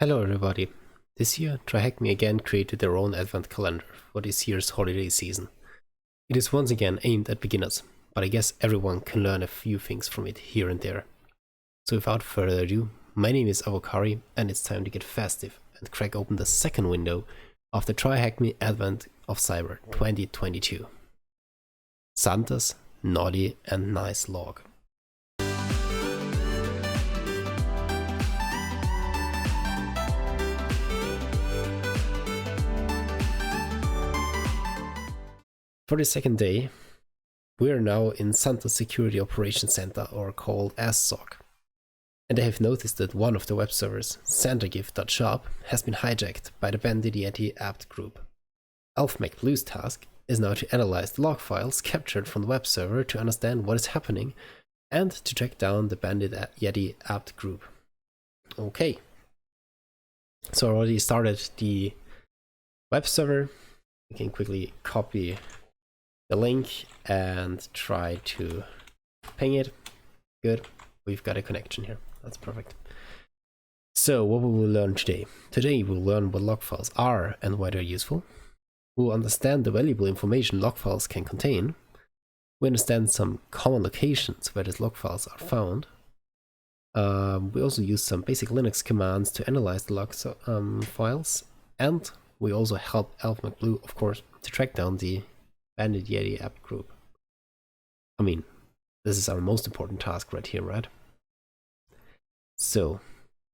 Hello everybody. This year, TryHackMe again created their own advent calendar for this year's holiday season. It is once again aimed at beginners, but I guess everyone can learn a few things from it here and there. So without further ado, my name is Avocari and it's time to get festive and crack open the second window of the TryHackMe Advent of Cyber 2022. Santa's Naughty and Nice Log. For the second day, we are now in Santa's Security Operations Center, or called SSOC. And I have noticed that one of the web servers, santagift.shop, has been hijacked by the Bandit Yeti apt group. ElfMacBlue's task is now to analyze the log files captured from the web server to understand what is happening and to track down the Bandit Yeti apt group. Okay. So I already started the web server. We can quickly copy the link and try to ping it. Good, we've got a connection here. That's perfect. So what we will learn today? Today we'll learn what log files are and why they're useful. We'll understand the valuable information log files can contain. We understand some common locations where these log files are found. We also use some basic Linux commands to analyze the log files, and we also help ElfMacBlue, of course, to track down the Bandit Yeti app group. I mean, this is our most important task right here, right? So,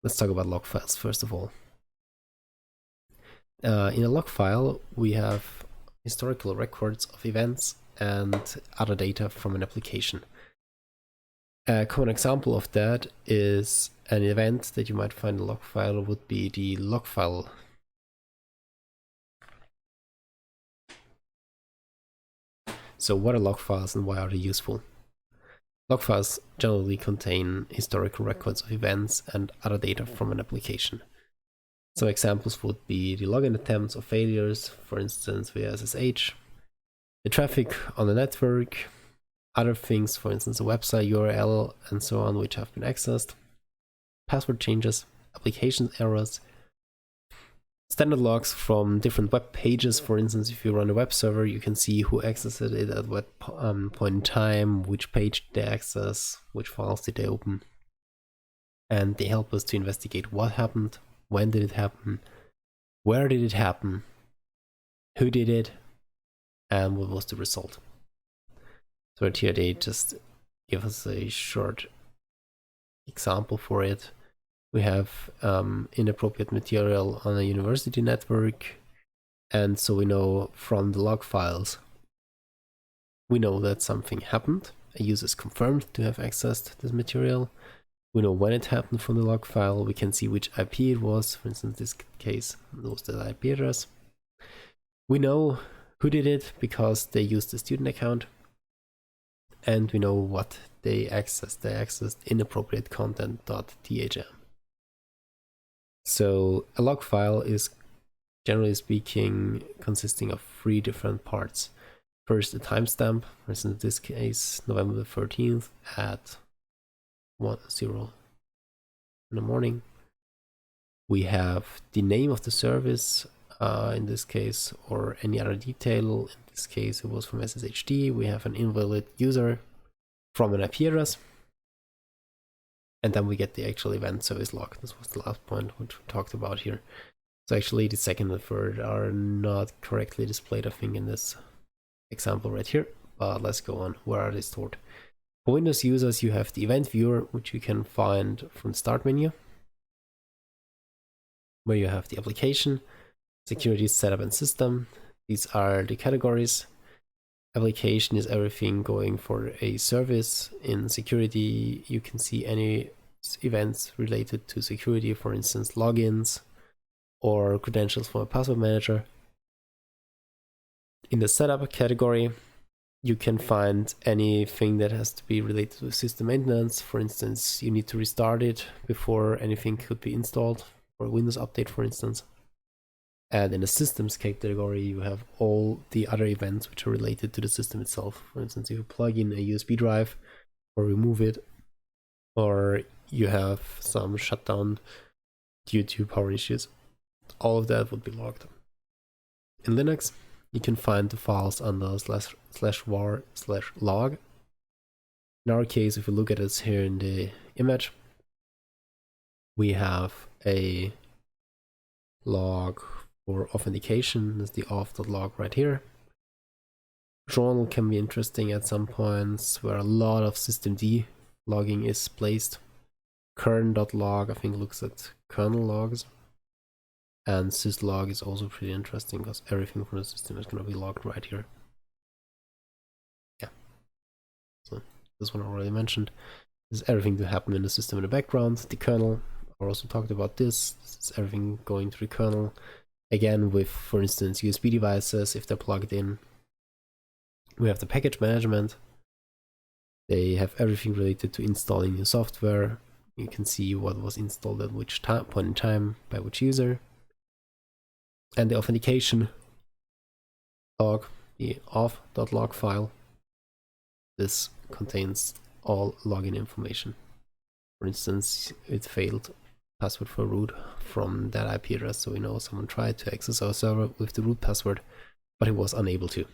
let's talk about log files first of all. In a log file, we have historical records of events and other data from an application. A common example of that is an event that you might find in a log file would be the log file. So what are log files and why are they useful? Log files generally contain historical records of events and other data from an application. Some examples would be the login attempts or failures, for instance via SSH, the traffic on the network, other things, for instance a website URL and so on, which have been accessed, password changes, application errors, standard logs from different web pages. For instance, if you run a web server, you can see who accessed it at what point in time, which page did they access, which files did they open. And they help us to investigate what happened, when did it happen, where did it happen, who did it, and what was the result. So right here they just give us a short example for it. We have inappropriate material on a university network, and so we know from the log files, we know that something happened. A user is confirmed to have accessed this material. We know when it happened from the log file. We can see which IP it was. For instance, in this case, it was the IP address. We know who did it because they used the student account, and we know what they accessed. They accessed inappropriate content.thm. So a log file is, generally speaking, consisting of three different parts. First, a timestamp, for instance in this case November the 13th at 10 in the morning. We have the name of the service, in this case, or any other detail. In this case it was from SSHD. We have an invalid user from an IP address. And then we get the actual event service log. This was the last point which we talked about here. So actually the second and third are not correctly displayed, I think, in this example right here. But let's go on. Where are they stored? For Windows users, you have the event viewer, which you can find from the start menu, where you have the application, security, setup, and system. These are the categories. Application is everything going for a service. In security, you can see any events related to security, for instance logins or credentials from a password manager. In the setup category, you can find anything that has to be related to system maintenance. For instance, you need to restart it before anything could be installed, for a Windows update, for instance. And in the systems category, you have all the other events which are related to the system itself. For instance, if you plug in a USB drive or remove it, or you have some shutdown due to power issues. All of that would be logged. In Linux, you can find the files under /var/log. In our case, if we look at it here in the image, we have a log for authentication. That's the auth.log right here. Journal can be interesting at some points where a lot of systemd logging is placed. Kern.log, I think, looks at kernel logs. And syslog is also pretty interesting because everything from the system is going to be logged right here. Yeah. So this one I already mentioned. This is everything that happened in the system in the background. The kernel, I also talked about this. This is everything going to the kernel. Again, with, for instance, USB devices, if they're plugged in. We have the package management. They have everything related to installing new software. You can see what was installed at which point in time by which user. And the authentication log, the auth.log file. This contains all login information. For instance, it failed password for root from that IP address, so we know someone tried to access our server with the root password, but he was unable to.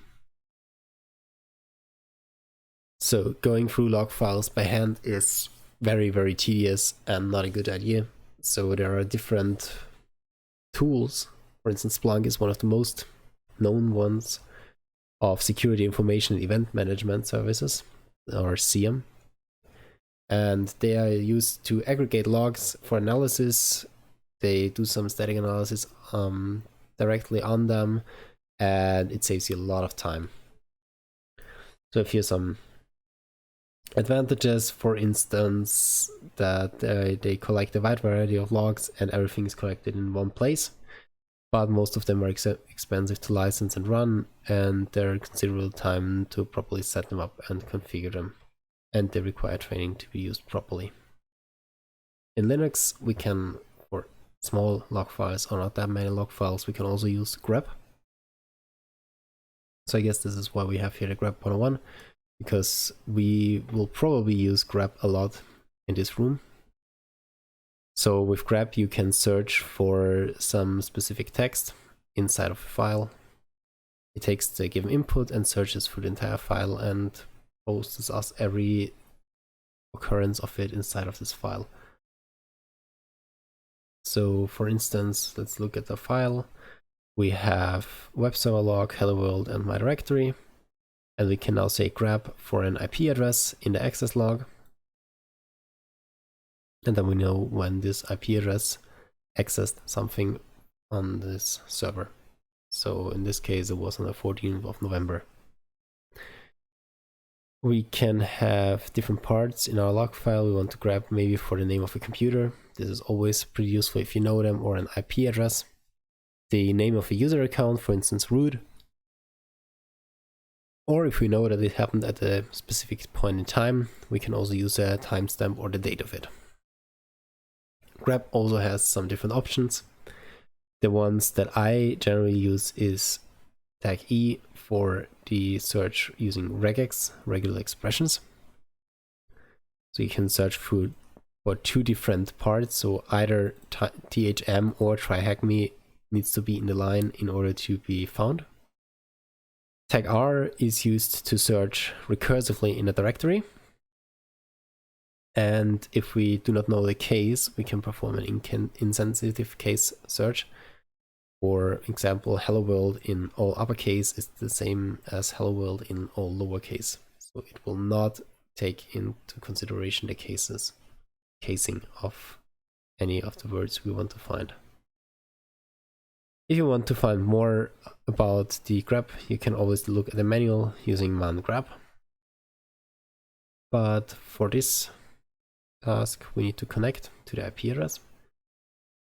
So going through log files by hand is very, very tedious and not a good idea. So there are different tools. For instance, Splunk is one of the most known ones of security information and event management services, or SIEM. And they are used to aggregate logs for analysis. They do some static analysis directly on them, and it saves you a lot of time. So if here's some advantages, for instance, that they collect a wide variety of logs and everything is collected in one place, but most of them are expensive to license and run, and there are considerable time to properly set them up and configure them, and they require training to be used properly. In Linux, we can, for small log files or not that many log files, we can also use grep. So I guess this is why we have here the grep 101, because we will probably use grep a lot in this room. So with grep you can search for some specific text inside of a file. It takes the given input and searches for the entire file and posts us every occurrence of it inside of this file. So for instance, let's look at the file. We have web server log, hello world, and my directory. And we can now say grep for an IP address in the access log. And then we know when this IP address accessed something on this server. So in this case, it was on the 14th of November. We can have different parts in our log file. We want to grab maybe for the name of a computer. This is always pretty useful if you know them, or an IP address. The name of a user account, for instance, root. Or if we know that it happened at a specific point in time, we can also use a timestamp or the date of it. Grep also has some different options. The ones that I generally use is tag E for the search using regex, regular expressions. So you can search for two different parts, so either THM or try-hack-me needs to be in the line in order to be found. Tag R is used to search recursively in a directory. And if we do not know the case, we can perform an insensitive case search. For example, hello world in all uppercase is the same as hello world in all lowercase. So it will not take into consideration the casing of any of the words we want to find. If you want to find more about the grep, you can always look at the manual using man grep. But for this task, we need to connect to the IP address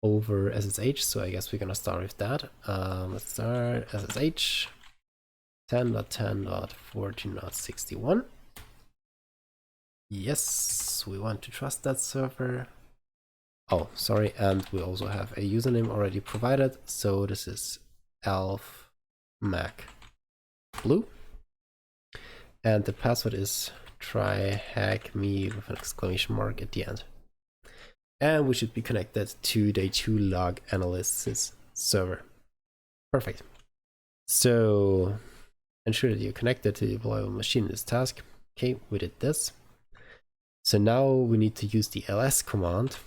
over SSH. So I guess we're gonna start with that. Let's start SSH 10.10.14.61. Yes, we want to trust that server. Oh, sorry, and we also have a username already provided. So this is elfmacblue. And the password is try-hack-me with an exclamation mark at the end. And we should be connected to the 2 log analysis server. Perfect. So ensure that you're connected to the available machine in this task. Okay, we did this. So now we need to use the ls command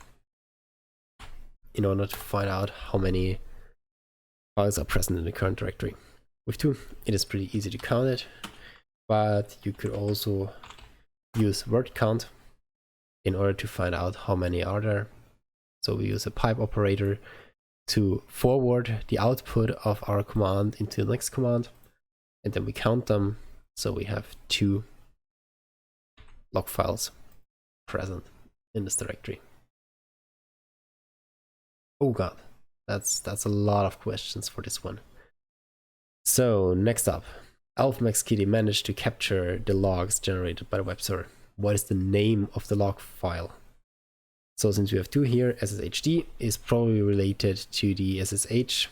in order to find out how many files are present in the current directory. With 2, it is pretty easy to count it, but you could also use word count in order to find out how many are there. So we use a pipe operator to forward the output of our command into the next command, and then we count them. So we have 2 log files present in this directory. Oh god, that's a lot of questions for this one. So next up, AlphaMaxKitty managed to capture the logs generated by the web server. What is the name of the log file? So since we have 2 here, sshd is probably related to the SSH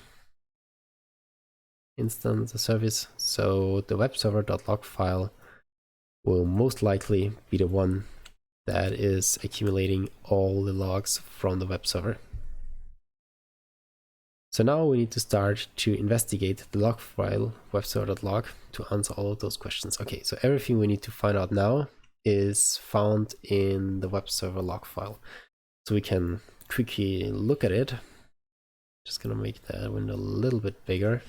instance, the service. So the web server.log file will most likely be the one that is accumulating all the logs from the web server. So now we need to start to investigate the log file webserver.log to answer all of those questions. Okay, so everything we need to find out now is found in the web server log file. So we can quickly look at it. Just gonna make that window a little bit bigger.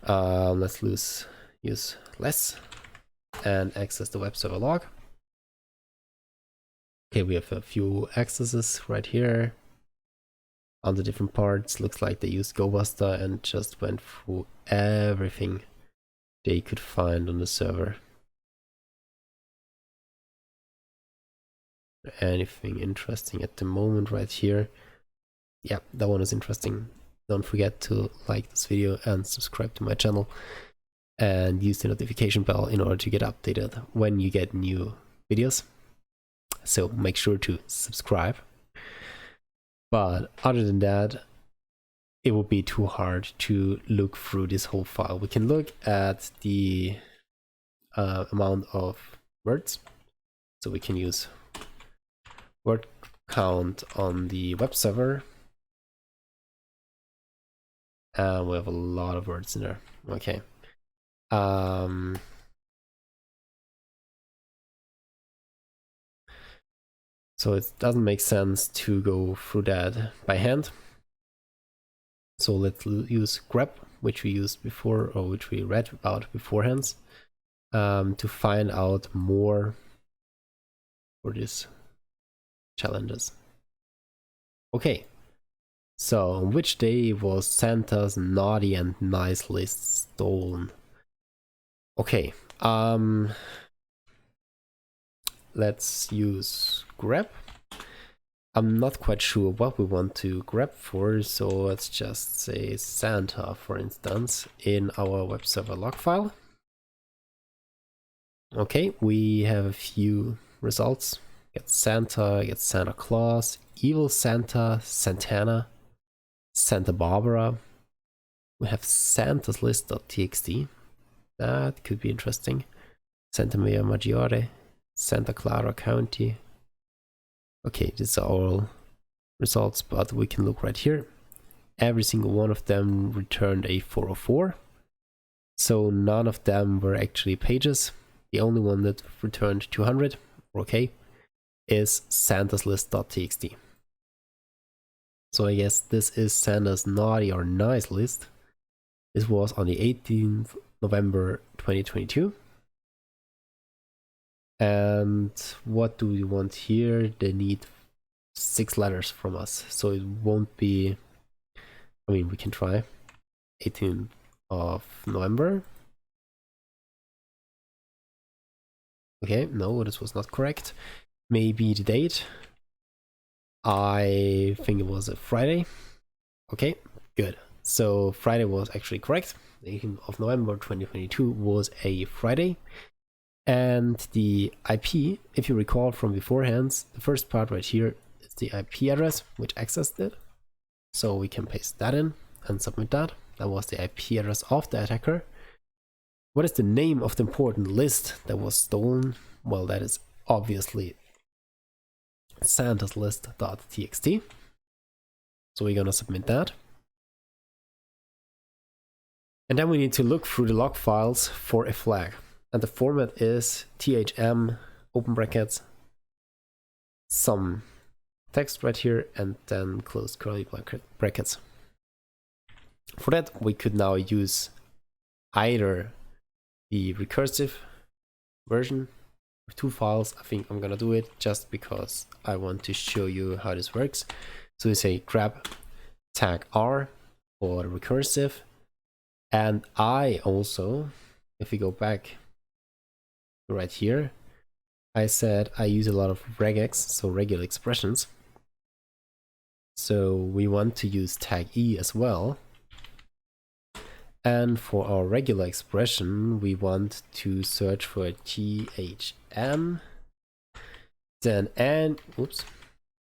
Let's use less and access the web server log. Okay, we have a few accesses right here on the different parts. Looks like they used GoBuster and just went through everything they could find on the server. Anything interesting at the moment right here? Yeah, that one is interesting. Don't forget to like this video and subscribe to my channel and use the notification bell in order to get updated when you get new videos. So make sure to subscribe. But other than that, it would be too hard to look through this whole file. We can look at the amount of words. So we can use word count on the web server. And we have a lot of words in there. Okay. So it doesn't make sense to go through that by hand. So let's use grep, which we used before, or which we read about beforehand, to find out more for these challenges. Okay, so on which day was Santa's naughty and nice list stolen? Okay, let's use grep. I'm not quite sure what we want to grep for, so let's just say Santa, for instance, in our web server log file. Okay, we have a few results. Get Santa, get Santa Claus, Evil Santa, Santana, Santa Barbara. We have Santa's list.txt. That could be interesting. Santa Maria Maggiore, Santa Clara County. Okay, these are all results, but we can look right here. Every single one of them returned a 404. So none of them were actually pages. The only one that returned 200, okay, is Santa's list.txt. So I guess this is Santa's naughty or nice list. This was on the 18th November 2022. And what do we want here? They need 6 letters from us, so it won't be, I mean, we can try 18th of November. Okay, no, this was not correct. Maybe the date. I think it was a Friday. Okay, good. So Friday was actually correct. The 18th of November 2022 was a Friday. And the IP, if you recall from beforehand, the first part right here is the IP address which accessed it. So we can paste that in and submit that. That was the IP address of the attacker. What is the name of the important list that was stolen? Well, that is obviously santaslist.txt. So we're gonna submit that. And then we need to look through the log files for a flag. And the format is thm, open brackets, some text right here, and then close curly brackets. For that, we could now use either the recursive version with 2 files. I think I'm gonna do it just because I want to show you how this works. So we say grab tag R for recursive, and I also, if we go back right here, I said I use a lot of regex, so regular expressions. So we want to use tag E as well. And for our regular expression, we want to search for THM, then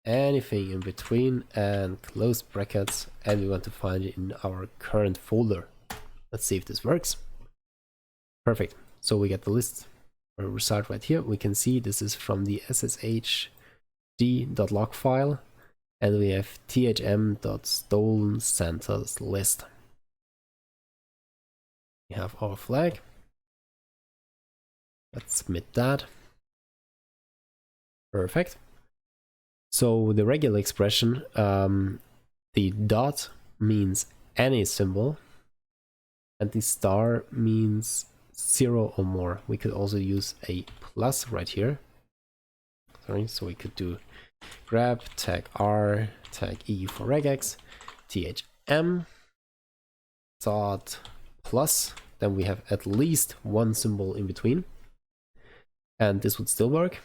anything in between and close brackets, and we want to find it in our current folder. Let's see if this works. Perfect. So we get the list or result right here. We can see this is from the sshd.log file, and we have thm.stolen Santa's list. We have our flag. Let's submit that. Perfect. So the regular expression, the dot means any symbol, and the star means 0 or more. We could also use a plus right here. Sorry, so we could do grab tag R, tag E for regex, thm dot plus, then we have at least one symbol in between, and this would still work.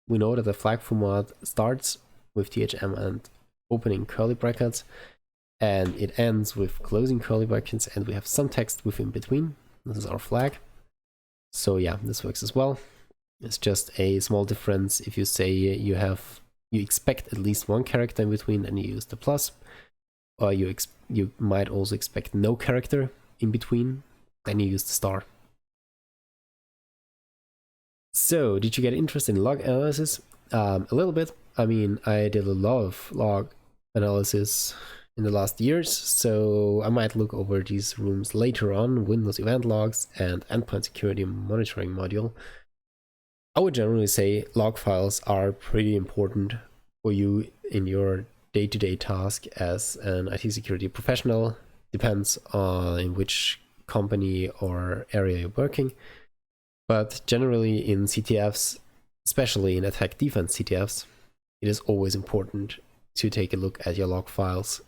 We know that the flag format starts with thm and opening curly brackets, and it ends with closing curly brackets, and we have some text within between. This is our flag. So yeah, this works as well. It's just a small difference. If you say you expect at least one character in between, then you use the plus, or you might also expect no character in between, then you use the star. So, did you get interested in log analysis? A little bit. I mean, I did a lot of log analysis in the last years, so I might look over these rooms later on, Windows event logs and endpoint security monitoring module. I would generally say log files are pretty important for you in your day-to-day task as an IT security professional. Depends on in which company or area you're working. But generally in CTFs, especially in attack defense CTFs, it is always important to take a look at your log files.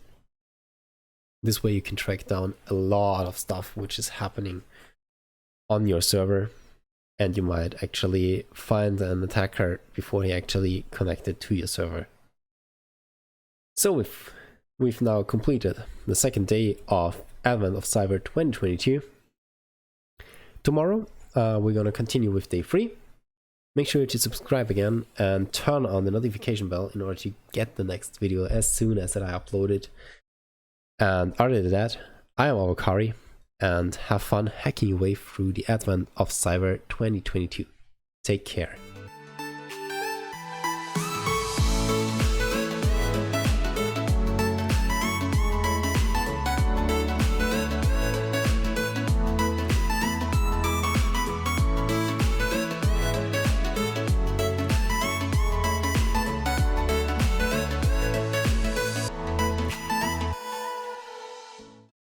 This way you can track down a lot of stuff which is happening on your server, and you might actually find an attacker before he actually connected to your server. So we've now completed the second day of Advent of Cyber 2022. Tomorrow we're going to continue with day 3. Make sure to subscribe again and turn on the notification bell in order to get the next video as soon as I upload it. And other than that, I am Avocari, and have fun hacking your way through the Advent of Cyber 2022. Take care.